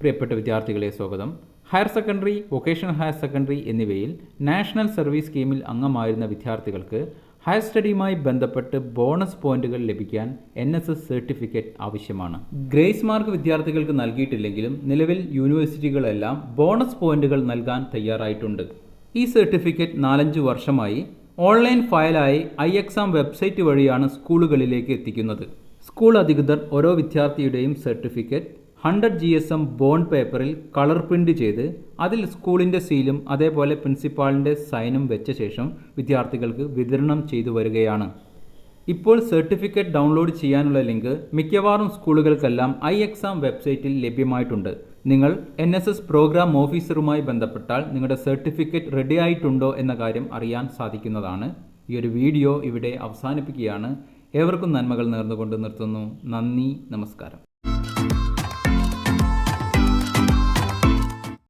പ്രിയപ്പെട്ട വിദ്യാർത്ഥികളെ സ്വാഗതം. Higher secondary, vocational higher secondary എന്നിവയിൽ നാഷണൽ സർവീസ് സ്കീമിൽ അംഗമായിരുന്ന വിദ്യാർത്ഥികൾക്ക് ഹയർ സ്റ്റഡിയുമായി ബന്ധപ്പെട്ട് ബോണസ് പോയിന്റുകൾ ലഭിക്കാൻ NSS സർട്ടിഫിക്കറ്റ് ആവശ്യമാണ്. ഗ്രേസ് മാർക്ക് വിദ്യാർത്ഥികൾക്ക് നൽകിയിട്ടില്ലെങ്കിലും നിലവിൽ യൂണിവേഴ്സിറ്റികളെല്ലാം ബോണസ് പോയിന്റുകൾ നൽകാൻ തയ്യാറായിട്ടുണ്ട്. ഈ സർട്ടിഫിക്കറ്റ് 4-5 വർഷമായി ഓൺലൈൻ ഫയലായി iExam വെബ്സൈറ്റ് വഴിയാണ് സ്കൂളുകളിലേക്ക് എത്തിക്കുന്നത്. സ്കൂൾ അധികൃതർ ഓരോ വിദ്യാർത്ഥിയുടെയും സർട്ടിഫിക്കറ്റ് 100 GSM ബോണ്ട് പേപ്പറിൽ കളർ പ്രിന്റ് ചെയ്ത് അതിൽ സ്കൂളിൻ്റെ സീലും അതേപോലെ പ്രിൻസിപ്പാളിൻ്റെ സൈനും വെച്ച ശേഷം വിദ്യാർത്ഥികൾക്ക് വിതരണം ചെയ്തു വരികയാണ്. ഇപ്പോൾ സർട്ടിഫിക്കറ്റ് ഡൗൺലോഡ് ചെയ്യാനുള്ള ലിങ്ക് മിക്കവാറും സ്കൂളുകൾക്കെല്ലാം iExam വെബ്സൈറ്റിൽ ലഭ്യമായിട്ടുണ്ട്. നിങ്ങൾ NSS പ്രോഗ്രാം ഓഫീസറുമായി ബന്ധപ്പെട്ടാൽ നിങ്ങളുടെ സർട്ടിഫിക്കറ്റ് റെഡി ആയിട്ടുണ്ടോ എന്ന കാര്യം അറിയാൻ സാധിക്കുന്നതാണ്. ഈ ഒരു വീഡിയോ ഇവിടെ അവസാനിപ്പിക്കുകയാണ്. ഏവർക്കും നന്മകൾ നേർന്നുകൊണ്ട് നിർത്തുന്നു. നന്ദി, നമസ്കാരം.